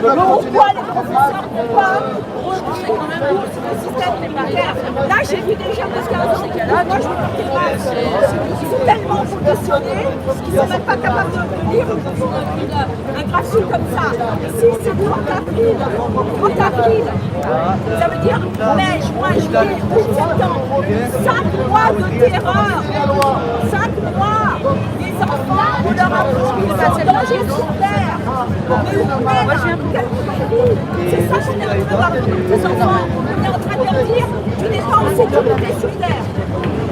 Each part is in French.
Pourquoi les professeurs ne vont pas revenir sur le système militaire? Là, j'ai vu des jeunes de 15 ans, moi je veux porter le masque. Ils sont tellement conditionnés qu'ils ne sont même pas capables de lire un graphique comme ça. Ici, c'est 30 avril. 30 avril. Ça veut dire mai, juin, juillet, août, septembre. 5 mois de terreur. 5 mois. Les enfants, on leur apprend qu'ils sont en danger sur terre. Mais où on est là? C'est ça qu'on est en train d'apprendre aux enfants. On est en train de leur dire, tu n'es pas en sécurité sur terre.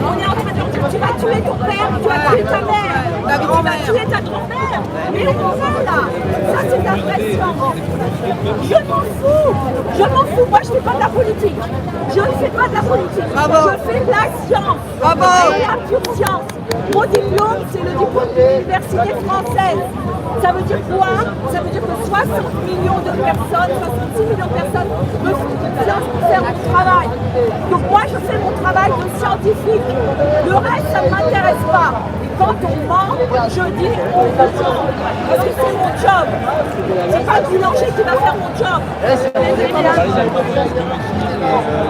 On est en train de leur dire, tu vas tuer ton père, tu vas tuer ta mère, tu vas tuer ta grand-mère. Mais où on va là? Ça c'est la pression. Je m'en fous. Moi je ne fais pas de la politique. Je ne fais pas de la politique. Je fais de la science. Et la pure science. Mon diplôme, c'est le diplôme de l'université française. Ça veut dire quoi? Ça veut dire que 60 millions de personnes, 66 millions de personnes me font confiance pour faire mon travail. Donc moi, je fais mon travail de scientifique. Le reste, ça ne m'intéresse pas. Et quand on ment, je dis on vous ment. Parce que c'est mon job. C'est pas le boulanger qui va faire mon job.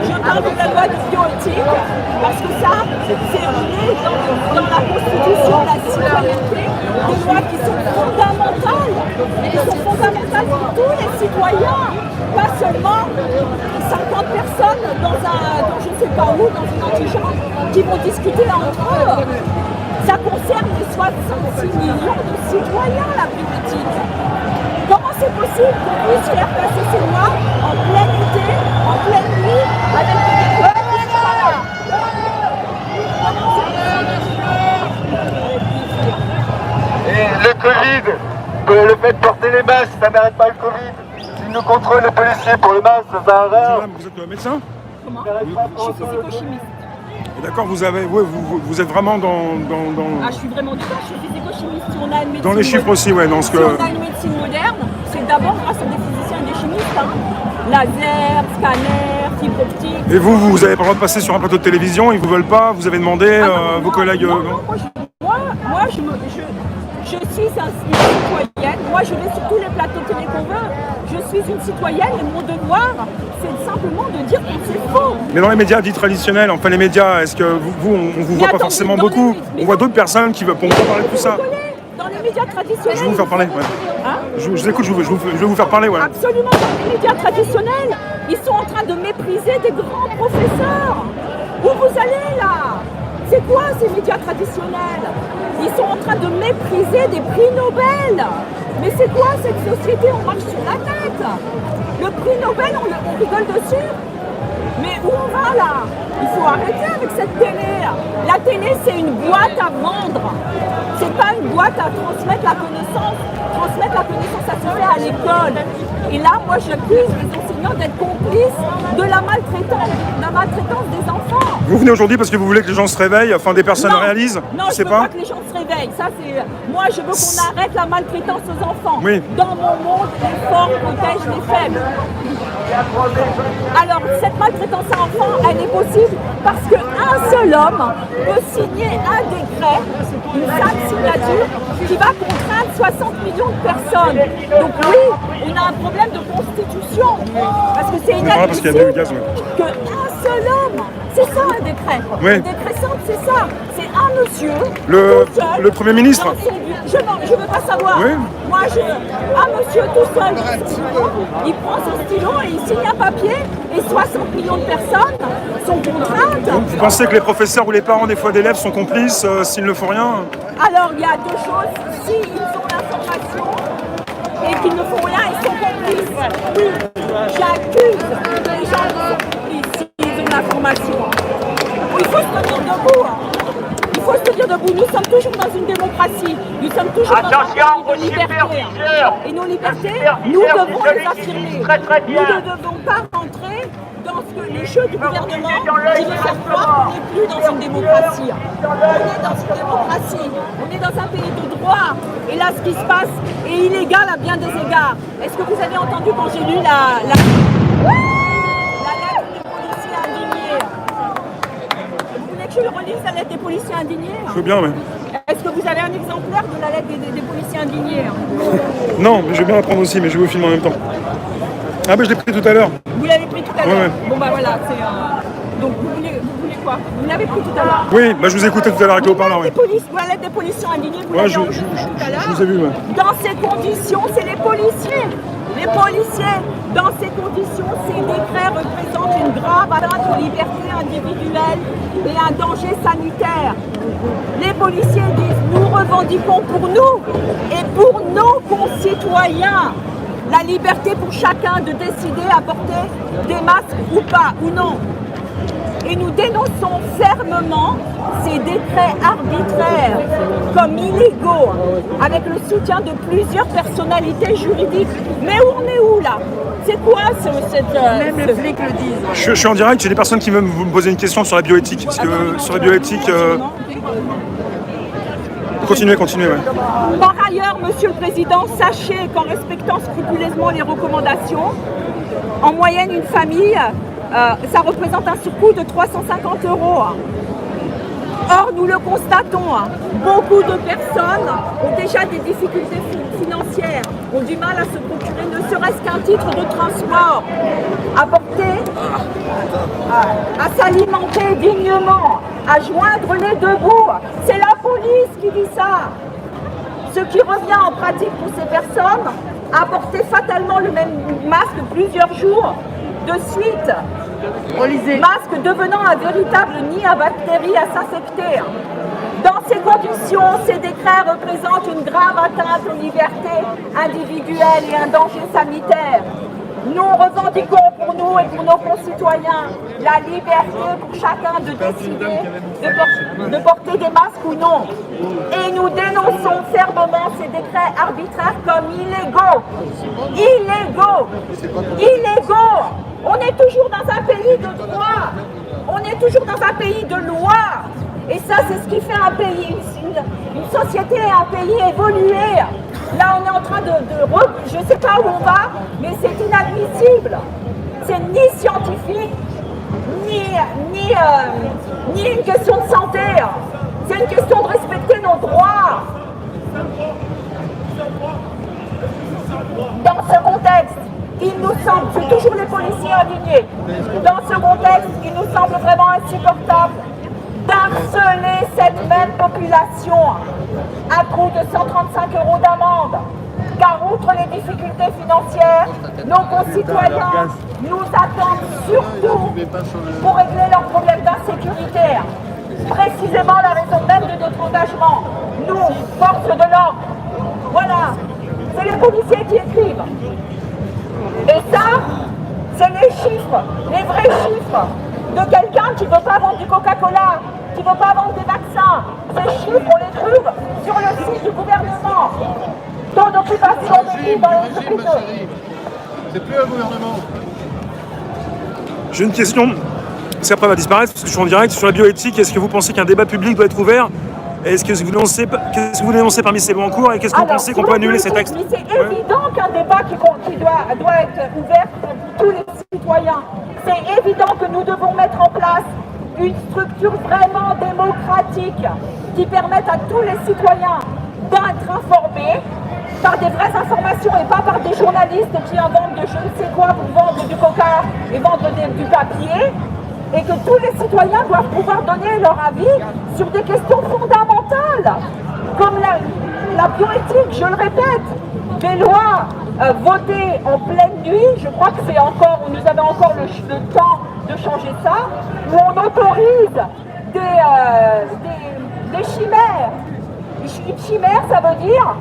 Je parle de la loi de bioéthique parce que ça, c'est dans la Constitution de la citoyenneté, des lois qui sont fondamentales pour tous les citoyens, pas seulement 50 personnes dans je ne sais pas où, dans une antichambre, qui vont discuter entre eux. Ça concerne les 66 millions de citoyens, la bioéthique. Comment c'est possible qu'on puisse faire passer ces lois en plein été, en pleine nuit, avec des Et le Covid, le fait de porter les masques, ça n'arrête pas le Covid. Ils nous contrôlent les policiers pour le masque, ça sert à rien. Vous êtes médecin? Comment? Je suis physico-chimiste. D'accord, vous êtes vraiment dans... Ah, je suis vraiment dedans, je suis physico-chimiste. Si on a une médecine dans les chiffres aussi, ouais, dans ce que... Si on a une médecine moderne, c'est d'abord grâce à des physiciens et des chimistes. Laser, scanner, fibre optique. Et vous avez pas le droit de passer sur un plateau de télévision, ils vous veulent pas, vous avez demandé vos collègues... Non, moi, je suis une citoyenne. Moi, je vais sur tous les plateaux télé qu'on veut. Je suis une citoyenne et mon devoir, c'est simplement de dire que c'est faux. Mais dans les médias dits traditionnels, enfin les médias, est-ce que on vous voit pas forcément beaucoup? On voit d'autres personnes qui vont pas parler de tout ça. Dans les médias traditionnels... Je vais vous faire parler, ouais. Hein? Je vous écoute, je vais vous faire parler, ouais. Absolument, dans les médias traditionnels, ils sont en train de mépriser des grands professeurs. Où vous allez là? C'est quoi ces médias traditionnels? Ils sont en train de mépriser des prix Nobel. Mais c'est quoi cette société? On marche sur la tête. Le prix Nobel, on rigole dessus. Mais où on va là? Il faut arrêter avec cette télé. La télé, c'est une boîte à vendre. C'est pas une boîte à transmettre la connaissance. Transmettre la connaissance, ça se fait à l'école. Et là, moi, j'accuse les enseignants d'être complices de la maltraitance des enfants. Vous venez aujourd'hui parce que vous voulez que les gens se réveillent, enfin des personnes réalisent? Non, je veux pas que les gens se réveillent. Ça, c'est... Moi, je veux qu'on arrête la maltraitance aux enfants. Oui. Dans mon monde, les forts protègent les faibles. Alors, cette maltraitance à enfants, elle est possible parce qu'un seul homme peut signer un décret, une simple signature, qui va contraindre 60 millions de personnes. Donc oui, on a un problème de constitution, parce que c'est inadmissible qu'un seul homme, c'est ça un décret. Oui. Un décret simple, c'est ça. C'est un monsieur, le Premier ministre. Je ne veux pas savoir. Oui. Moi, un monsieur tout seul, il prend son stylo et il signe un papier et 60 millions de personnes sont contraintes. Donc, vous pensez que les professeurs ou les parents des fois d'élèves sont complices s'ils ne font rien? Alors, il y a deux choses. S'ils ont l'information et qu'ils ne font rien, ils sont complices. Oui, j'accuse les gens qui sont complices s'ils ont l'information. Il faut se tenir debout. Il faut se tenir debout. Nous sommes toujours dans une démocratie. Nous sommes toujours dans un pays de liberté. Et nos libertés, nous devons les affirmer. Nous ne devons pas rentrer dans les jeux du gouvernement qui veut faire croire qu'on n'est plus dans une démocratie. On est dans une démocratie. On est dans un pays de droit. Et là, ce qui se passe est illégal à bien des égards. Est-ce que vous avez entendu quand j'ai lu la lettre des policiers indignés? Vous voulez que je relise la lettre des policiers indignés? Je veux bien, oui. Est-ce Est-ce que vous avez un exemplaire de la lettre des policiers indignés? Non, mais je vais bien la prendre aussi, mais je vais vous filmer en même temps. Ah bah je l'ai pris tout à l'heure. Vous l'avez pris tout à l'heure. Ouais. Bon bah voilà, c'est... Donc vous voulez quoi? Vous l'avez pris tout à l'heure. Oui, bah je vous écoutais tout à l'heure avec le haut-parleur, oui. La lettre des policiers indignés, vous Ouais, l'avez je enregistrée tout à l'heure. vous ai vu, ouais. Dans ces conditions, c'est les policiers. Les policiers, dans ces conditions, ces décrets représentent une grave atteinte aux libertés individuelles et un danger sanitaire. Les policiers disent, nous revendiquons pour nous et pour nos concitoyens la liberté pour chacun de décider à porter des masques ou pas, ou non. Et nous dénonçons fermement ces décrets arbitraires comme illégaux, avec le soutien de plusieurs personnalités juridiques. Mais on est où là? C'est quoi cette... Même les flics le disent. Je suis en direct, j'ai des personnes qui veulent me poser une question sur la bioéthique. Parce que sur la bioéthique... Continuez, ouais. Par ailleurs, Monsieur le Président, sachez qu'en respectant scrupuleusement les recommandations, en moyenne, une famille, ça représente un surcoût de 350 €. Or, nous le constatons, beaucoup de personnes ont déjà des difficultés financières, ont du mal à se procurer ne serait-ce qu'un titre de transport, à s'alimenter dignement, à joindre les deux bouts. C'est la police qui dit ça. Ce qui revient en pratique pour ces personnes à porter fatalement le même masque plusieurs jours de suite. Masque devenant un véritable nid à bactéries à s'infecter. Dans ces conditions, ces décrets représentent une grave atteinte aux libertés individuelles et un danger sanitaire. Nous revendiquons pour nous et pour nos concitoyens la liberté pour chacun de décider de porter des masques ou non. Et nous dénonçons fermement ces décrets arbitraires comme illégaux. Illégaux. On est toujours dans un pays de droit. On est toujours dans un pays de loi. Et ça, c'est ce qui fait un pays, une société et un pays évoluer. Là, on est en train je ne sais pas où on va, mais c'est inadmissible. C'est ni scientifique, ni une question de santé. C'est une question de respecter nos droits. Dans ce contexte, il nous semble, c'est toujours les policiers indignés, dans ce contexte, il nous semble vraiment insupportable d'harceler cette même population à coût de 135 € d'amende. Car outre les difficultés financières, nos concitoyens nous attendent surtout pour régler leurs problèmes d'insécurité. Précisément la raison même de notre engagement. Nous, forces de l'ordre, voilà, c'est les policiers qui écrivent. Et ça, c'est les chiffres, les vrais chiffres de quelqu'un qui ne veut pas vendre du Coca-Cola, qui ne veut pas vendre des vaccins. Ces chiffres, on les trouve sur le site du gouvernement. Taux d'occupation des villes dans les hôpitaux. C'est plus un gouvernement. J'ai une question. C'est après va disparaître parce que je suis en direct sur la bioéthique. Est-ce que vous pensez qu'un débat public doit être ouvert? Est-ce que vous dénoncez parmi ces lois en cours et qu'est-ce que vous pensez qu'on peut annuler ces textes? C'est évident qu'un débat qui doit être ouvert pour tous les citoyens. C'est évident que nous devons mettre en place une structure vraiment démocratique qui permette à tous les citoyens d'être informés par des vraies informations et pas par des journalistes qui inventent de je ne sais quoi pour vendre du coca et vendre du papier. Et que tous les citoyens doivent pouvoir donner leur avis sur des questions fondamentales, comme la bioéthique, je le répète, des lois votées en pleine nuit, je crois que c'est encore, nous avons encore le temps de changer ça, où on autorise des chimères. Une chimère, ça veut dire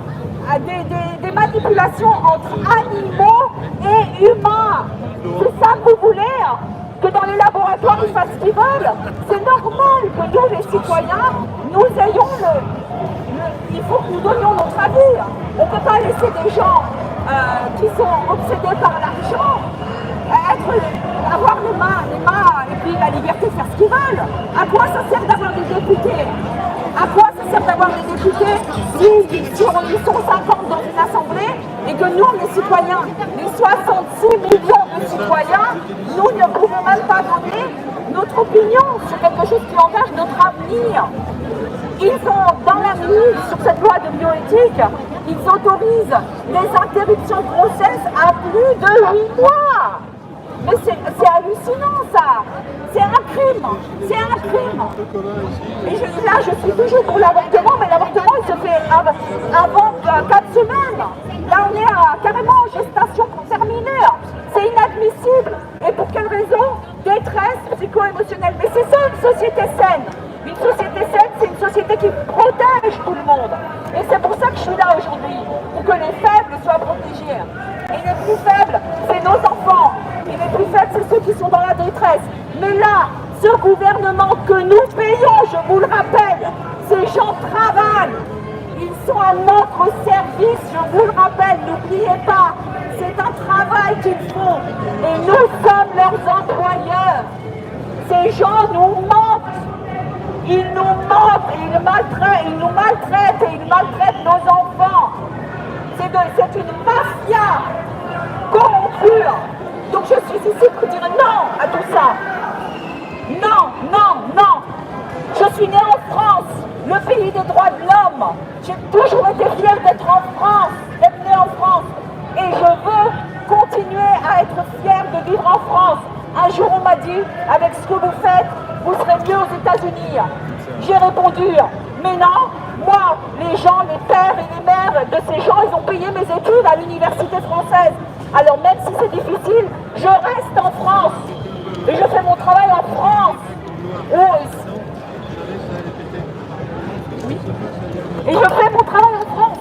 des manipulations entre animaux et humains. C'est ça que vous voulez? Que dans les laboratoires ils fassent ce qu'ils veulent. C'est normal que nous, les citoyens, nous ayons il faut que nous donnions notre avis. On ne peut pas laisser des gens qui sont obsédés par l'argent avoir les mains et puis la liberté de faire ce qu'ils veulent. À quoi ça sert d'avoir des députés? À quoi ça sert d'avoir des députés si ils sont 50 dans une assemblée et que nous, les citoyens, les 66 millions de citoyens, nous ne pouvons même pas donner notre opinion sur quelque chose qui engage notre avenir. Ils ont, dans la nuit, sur cette loi de bioéthique, ils autorisent les interruptions de grossesse à plus de 8 mois. Mais c'est hallucinant ça. C'est un crime. C'est un crime. Et là, je suis toujours pour l'avortement, mais l'avortement, il se fait avant 4 semaines. Là, on est carrément en gestation terminée. C'est inadmissible. Et pour quelle raison? Détresse psycho-émotionnelle. Mais c'est ça une société saine. Une société saine, c'est une société qui protège tout le monde. Et c'est pour ça que je suis là aujourd'hui. Pour que les faibles soient protégés. Et les plus faibles, c'est nos enfants. Et les plus faibles, c'est ceux qui sont dans la détresse. Mais là, ce gouvernement que nous payons, je vous le rappelle, ces gens travaillent. Ils sont à notre service, je vous le rappelle, n'oubliez pas. C'est un travail qu'ils font. Et nous sommes leurs employeurs. Ces gens nous mentent. Ils nous mentent et ils nous maltraitent et ils maltraitent nos enfants. C'est une mafia corrompue. Donc je suis ici pour dire non à tout ça. Non, non, non. Je suis née en France, le pays des droits de l'homme. J'ai toujours été fière d'être en France, d'être née en France. Et je veux continuer à être fière de vivre en France. Un jour on m'a dit, avec ce que vous faites, vous serez mieux aux États-Unis. J'ai répondu, mais non, moi, les gens, les pères et les mères de ces gens, ils ont payé mes études à l'université française. Alors même si c'est difficile, je reste en France. Et je fais mon travail en France. Oui. Et je fais mon travail en France.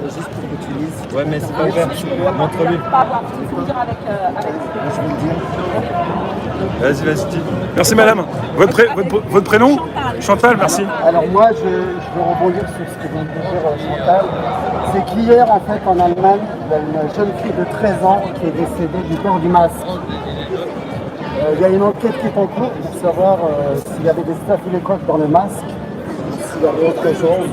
Juste pour que tu lises. Ouais, mais c'est pas grave, montre-lui. Il faut le dire avec... Je vais le dire. Vas-y, dis. Merci madame. Votre prénom? Chantal, merci. Alors moi, je veux rebondir sur ce que vient de dire Chantal. C'est qu'hier, en fait, en Allemagne, il y a une jeune fille de 13 ans qui est décédée du port du masque. Il y a une enquête qui est en cours pour savoir s'il y avait des staphylocoques dans le masque, s'il y avait autre chose.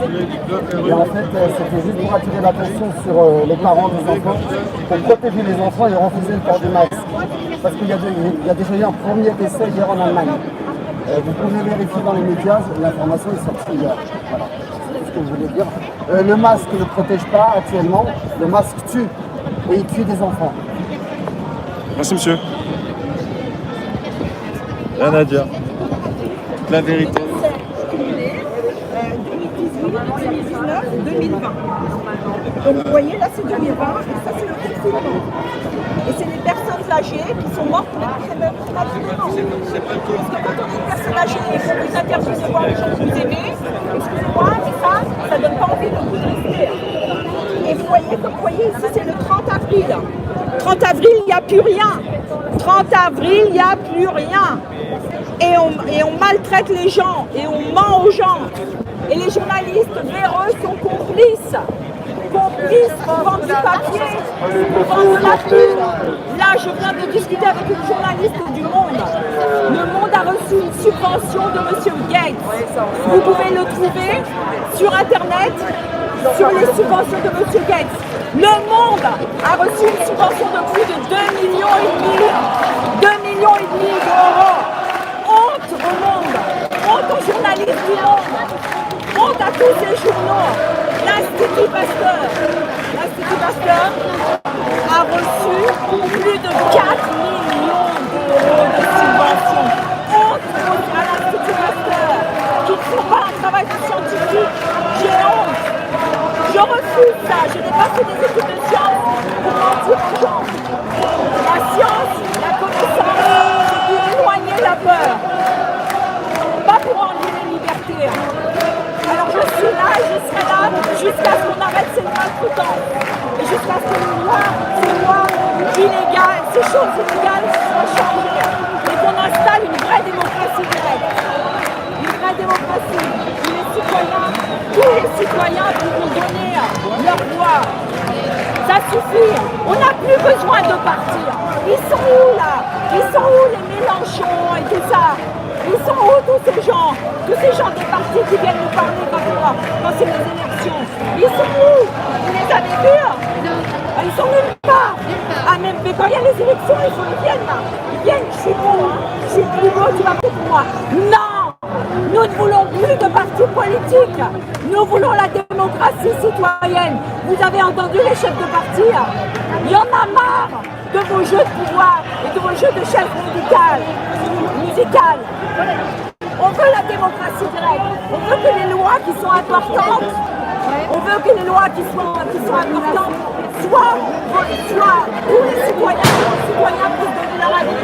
Et en fait, c'était juste pour attirer l'attention sur les parents des enfants, pour protéger les enfants et refuser le port du masque. Parce qu'il y a déjà eu un premier décès hier en Allemagne. Vous pouvez vérifier dans les médias, l'information est sortie hier. Voilà, c'est ce que je voulais dire. Le masque ne protège pas actuellement, le masque tue, et il tue des enfants. Merci monsieur. Rien à dire. La vérité. 2018, 2019, 2020. Donc vous voyez, là c'est 2020 et ça c'est le confinement. Et c'est les personnes âgées qui sont mortes prématurément. Parce que quand on est une personne âgée et qu'on vous interdit de voir les gens que vous aimez, excusez-moi, mais ça donne pas envie de vous rester. Et vous voyez, comme vous voyez ici, c'est le 30 avril. 30 avril, il n'y a plus rien. 30 avril, il n'y a plus rien. Et on maltraite les gens, et on ment aux gens. Et les journalistes véreux sont complices. Complices pour vendre du papier, pour vendre de la pub. Là, je viens de discuter avec une journaliste du Monde. Le Monde a reçu une subvention de M. Gates. Vous pouvez le trouver sur Internet, sur les subventions de M. Gates. Le Monde a reçu une subvention de plus de 2,5 millions. 2,5 millions d'euros. Honte au monde, honte aux journalistes du Monde, honte à tous ces journaux. L'Institut Pasteur a reçu plus de 4 millions d'euros de subventions. Honte à l'Institut Pasteur qui ne font pas un travail de scientifique. J'ai honte. Je refuse ça. Je n'ai pas fait des études de sciences pour mentir aux gens. La science, la connaissance, c'est pour éloigner la peur. Pas pour enlever les libertés. Alors je suis là et je serai là jusqu'à ce qu'on arrête ces maltraitances. Et jusqu'à ce que ces lois illégales, ces choses illégales soient changées. Et qu'on installe une vraie démocratie directe. Une vraie démocratie où les citoyens, tous les citoyens pourront donner leur voix. Ça suffit, on n'a plus besoin de partir. Ils sont où là? Ils sont où les Mélenchon et tout ça? Ils sont où tous ces gens des partis qui viennent nous parler quand c'est les élections? Ils sont où? Vous les avez vus? Ils sont nulle part. Ah mais quand il y a les élections, ils viennent là. Ils viennent, je suis beau, je suis plus beau, tu vas pour moi. Non! Nous ne voulons plus de partis politiques. Nous voulons la démocratie citoyenne. Vous avez entendu les chefs de parti? Il y en a marre de vos jeux de pouvoir et de vos jeux de chefs musicales. On veut la démocratie directe. On veut que les lois qui sont importantes, soient tous les citoyens puissent donner leur avis.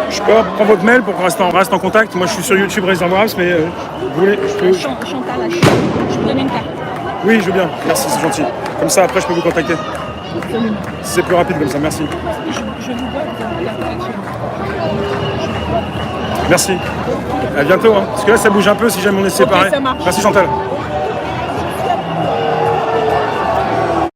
Je peux prendre votre mail pour qu'on reste en contact. Moi, je suis sur YouTube Réservoir House, mais vous voulez, Chantal, je vous donne une carte. Oui, je veux bien. Merci, c'est gentil. Comme ça, après, je peux vous contacter. C'est plus rapide comme ça, merci. Je vous vois. Merci. À bientôt. Hein. Parce que là, ça bouge un peu si jamais on est séparés. ça marche. Merci Chantal.